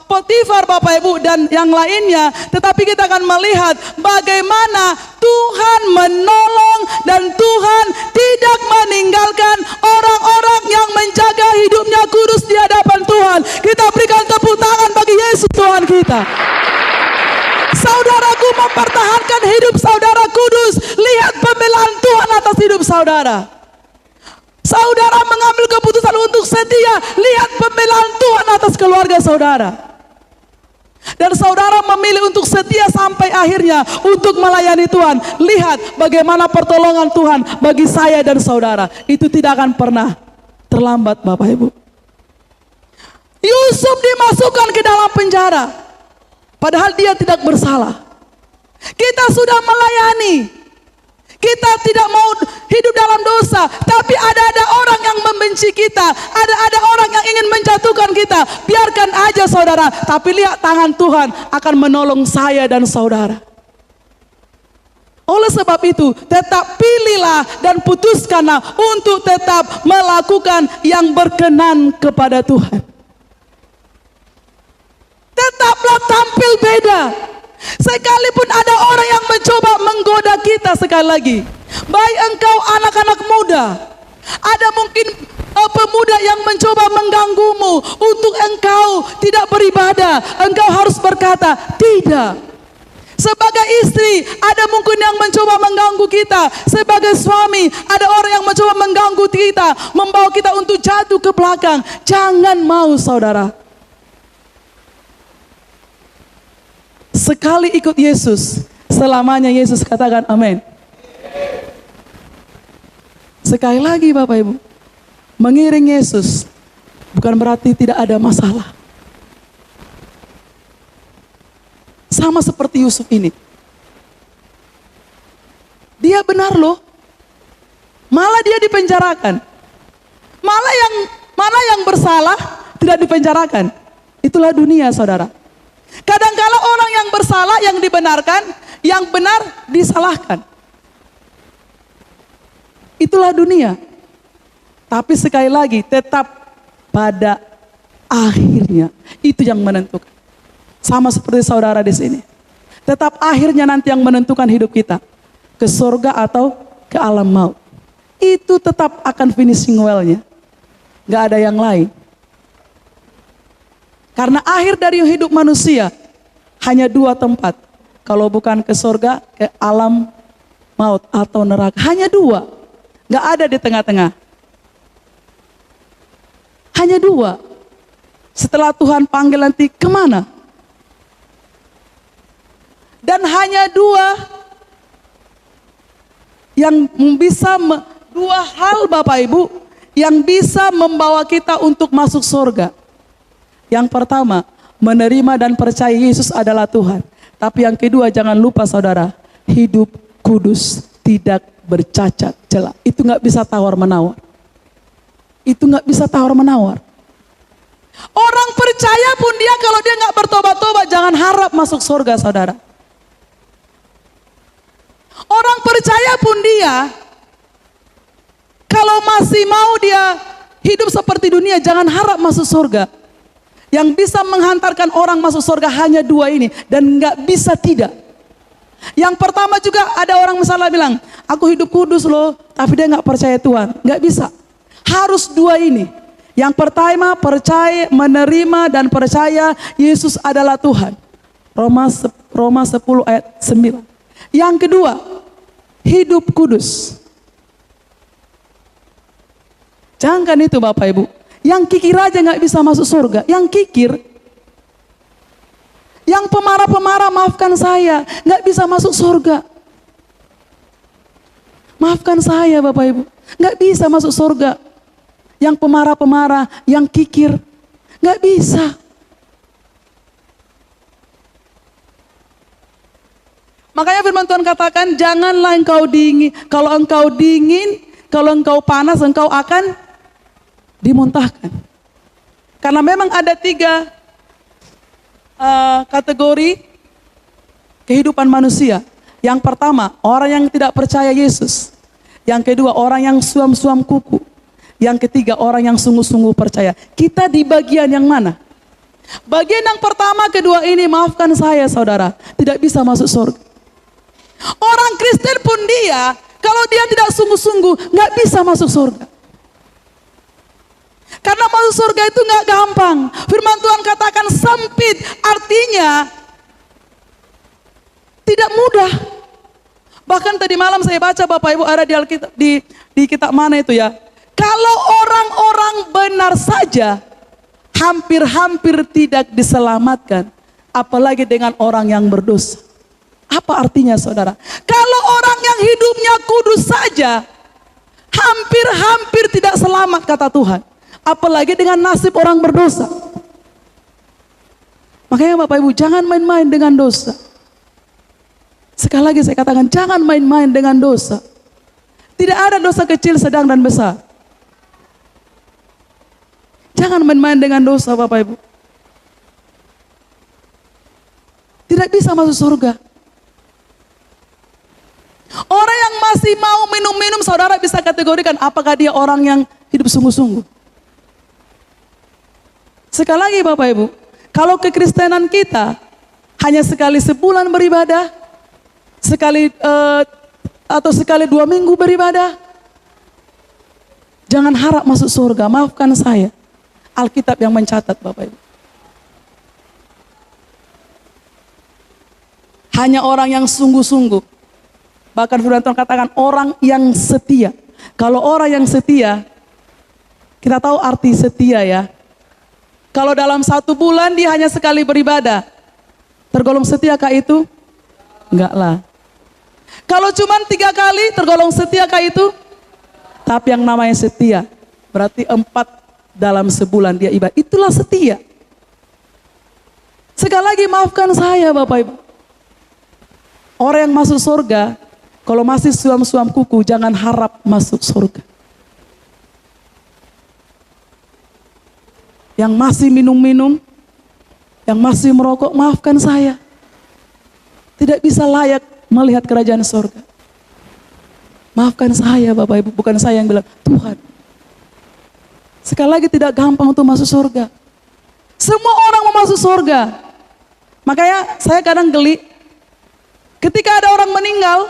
Potifar Bapak Ibu dan yang lainnya, tetapi kita akan melihat bagaimana Tuhan menolong dan Tuhan tidak meninggalkan orang-orang yang menjaga hidupnya kudus di hadapan Tuhan. Kita berikan tepuk tangan bagi Yesus Tuhan kita. Saudaraku mempertahankan hidup saudara kudus. Lihat pembelaan Tuhan atas hidup saudara. Saudara mengambil keputusan untuk setia. Lihat pembelaan Tuhan atas keluarga saudara. dan saudara memilih untuk setia sampai akhirnya untuk melayani Tuhan, lihat bagaimana pertolongan Tuhan bagi saya dan saudara. Itu tidak akan pernah terlambat, Bapak Ibu. Yusuf dimasukkan ke dalam penjara, padahal dia tidak bersalah. Kita sudah melayani, kita tidak mau hidup dalam dosa, tapi ada orang yang membenci kita, ada orang yang ingin menjatuhkan kita. Biarkan aja saudara, tapi lihat tangan Tuhan akan menolong saya dan saudara. Oleh sebab itu, tetap pilihlah dan putuskanlah untuk tetap melakukan yang berkenan kepada Tuhan. Tetaplah tampil beda. Sekalipun ada orang yang mencoba menggoda kita, sekali lagi, baik engkau anak-anak muda, ada mungkin pemuda yang mencoba mengganggumu untuk engkau tidak beribadah, engkau harus berkata tidak. Sebagai istri, ada mungkin yang mencoba mengganggu kita. Sebagai suami, ada orang yang mencoba mengganggu kita, membawa kita untuk jatuh ke belakang. Jangan mau, saudara. Sekali ikut Yesus, selamanya Yesus, katakan amin. Sekali lagi Bapak Ibu, mengiring Yesus bukan berarti tidak ada masalah. Sama seperti Yusuf ini. Dia benar loh. Malah dia dipenjarakan. Malah yang bersalah tidak dipenjarakan. Itulah dunia, saudara. Kadang-kala orang yang bersalah yang dibenarkan, yang benar disalahkan. Itulah dunia. Tapi sekali lagi tetap pada akhirnya itu yang menentukan. Sama seperti saudara di sini. Tetap akhirnya nanti yang menentukan hidup kita, ke surga atau ke alam maut. Itu tetap akan finishing well-nya. Gak ada yang lain. Karena akhir dari hidup manusia hanya dua tempat. Kalau bukan ke surga, ke alam maut atau neraka. Hanya dua. Gak ada di tengah-tengah. Hanya dua. Setelah Tuhan panggil nanti kemana? Dan hanya dua yang bisa, dua hal Bapak Ibu yang bisa membawa kita untuk masuk surga. Yang pertama, menerima dan percaya Yesus adalah Tuhan. Tapi yang kedua, jangan lupa saudara, hidup kudus, tidak bercacat celah. Itu nggak bisa tawar-menawar. Itu nggak bisa tawar-menawar. Orang percaya pun dia kalau dia nggak bertobat-tobat, jangan harap masuk surga, saudara. Orang percaya pun dia, kalau masih mau dia hidup seperti dunia, jangan harap masuk surga. Yang bisa menghantarkan orang masuk surga hanya dua ini, dan nggak bisa tidak. Yang pertama juga ada orang misalnya bilang, aku hidup kudus loh, tapi dia nggak percaya Tuhan. Nggak bisa. Harus dua ini. Yang pertama percaya, menerima dan percaya Yesus adalah Tuhan. Roma 10 ayat 9. Yang kedua, hidup kudus. Jangan itu Bapak Ibu. Yang kikir aja nggak bisa masuk surga. Yang kikir, yang pemarah-pemarah, maafkan saya, nggak bisa masuk surga. Maafkan saya Bapak Ibu, nggak bisa masuk surga. Yang pemarah-pemarah, yang kikir, nggak bisa. Makanya firman Tuhan katakan, janganlah engkau dingin. Kalau engkau dingin, kalau engkau panas, engkau akan dimuntahkan. Karena memang ada tiga kategori kehidupan manusia. Yang pertama, orang yang tidak percaya Yesus. Yang kedua, orang yang suam-suam kuku. Yang ketiga, orang yang sungguh-sungguh percaya. Kita di bagian yang mana? Bagian yang pertama, kedua ini, maafkan saya saudara, tidak bisa masuk surga. Orang Kristen pun dia, kalau dia tidak sungguh-sungguh, nggak bisa masuk surga. Karena masuk surga itu nggak gampang. Firman Tuhan katakan sempit, artinya tidak mudah. Bahkan tadi malam saya baca Bapak Ibu ada di Alkitab, di kitab mana itu ya. Kalau orang-orang benar saja hampir-hampir tidak diselamatkan. apalagi dengan orang yang berdosa. Apa artinya saudara? Kalau orang yang hidupnya kudus saja hampir-hampir tidak selamat kata Tuhan, apalagi dengan nasib orang berdosa. Makanya Bapak Ibu jangan main-main dengan dosa. Sekali lagi saya katakan jangan main-main dengan dosa. Tidak ada dosa kecil, sedang dan besar. Jangan main-main dengan dosa Bapak Ibu. Tidak bisa masuk surga. Orang yang masih mau minum-minum, saudara bisa kategorikan apakah dia orang yang hidup sungguh-sungguh. Sekali lagi Bapak Ibu, kalau kekristenan kita hanya sekali sebulan beribadah, atau sekali 2 minggu beribadah, jangan harap masuk surga. Maafkan saya, Alkitab yang mencatat Bapak Ibu. Hanya orang yang sungguh-sungguh. Bahkan firman Tuhan katakan orang yang setia. Kalau orang yang setia, kita tahu arti setia ya. Kalau dalam 1 bulan dia hanya sekali beribadah, tergolong setiakah itu? Enggak lah. Kalau cuma 3 kali, tergolong setiakah itu? Tapi yang namanya setia, berarti 4 dalam sebulan dia ibadah. Itulah setia. Sekali lagi maafkan saya Bapak Ibu. Orang yang masuk surga, kalau masih suam-suam kuku, jangan harap masuk surga. Yang masih minum-minum, yang masih merokok, maafkan saya. Tidak bisa layak melihat kerajaan surga. Maafkan saya Bapak Ibu, bukan saya yang bilang, Tuhan. Sekali lagi tidak gampang untuk masuk surga. Semua orang mau masuk surga. Makanya saya kadang geli, ketika ada orang meninggal,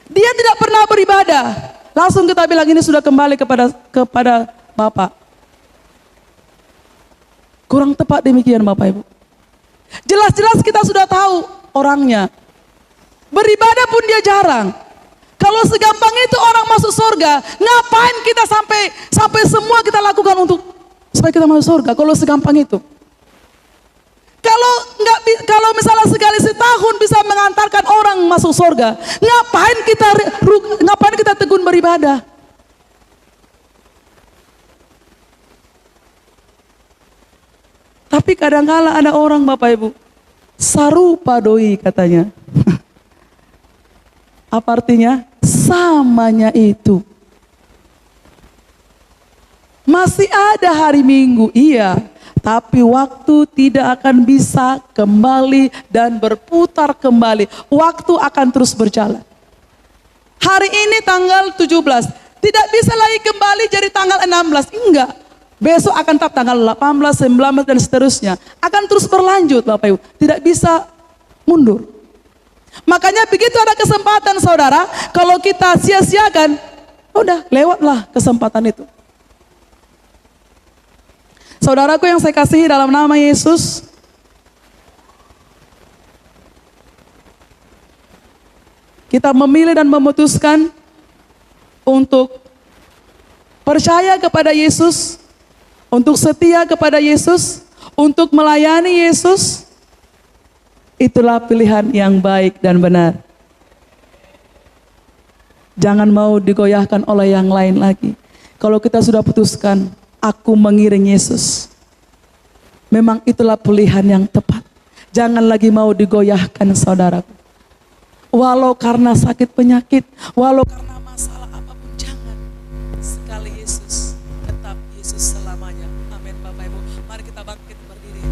dia tidak pernah beribadah. Langsung kita bilang ini sudah kembali kepada Bapak. Kurang tepat demikian Bapak Ibu. Jelas-jelas kita sudah tahu orangnya. Beribadah pun dia jarang. Kalau segampang itu orang masuk surga, ngapain kita sampai semua kita lakukan untuk supaya kita masuk surga? Kalau segampang itu. Kalau misalnya sekali setahun bisa mengantarkan orang masuk surga, ngapain kita tekun beribadah? Tapi kadang-kala ada orang Bapak Ibu, sarupa doi katanya. Apa artinya? Samanya itu. Masih ada hari Minggu, iya. Tapi waktu tidak akan bisa kembali dan berputar kembali. Waktu akan terus berjalan. Hari ini tanggal 17. Tidak bisa lagi kembali jadi tanggal 16. Enggak. Besok akan tetap tanggal 18, 19 dan seterusnya. Akan terus berlanjut Bapak Ibu. Tidak bisa mundur. Makanya begitu ada kesempatan saudara. Kalau kita sia-siakan, udah lewatlah kesempatan itu. Saudaraku yang saya kasihi dalam nama Yesus, kita memilih dan memutuskan untuk percaya kepada Yesus, untuk setia kepada Yesus, untuk melayani Yesus. Itulah pilihan yang baik dan benar. Jangan mau digoyahkan oleh yang lain lagi. Kalau kita sudah putuskan, aku mengiring Yesus, memang itulah pilihan yang tepat. Jangan lagi mau digoyahkan saudaraku. Walau karena sakit penyakit, walau karena masalah apapun, jangan. Sekali Yesus, tetap Yesus selamanya. Amin Bapak Ibu. Mari kita bangkit berdiri.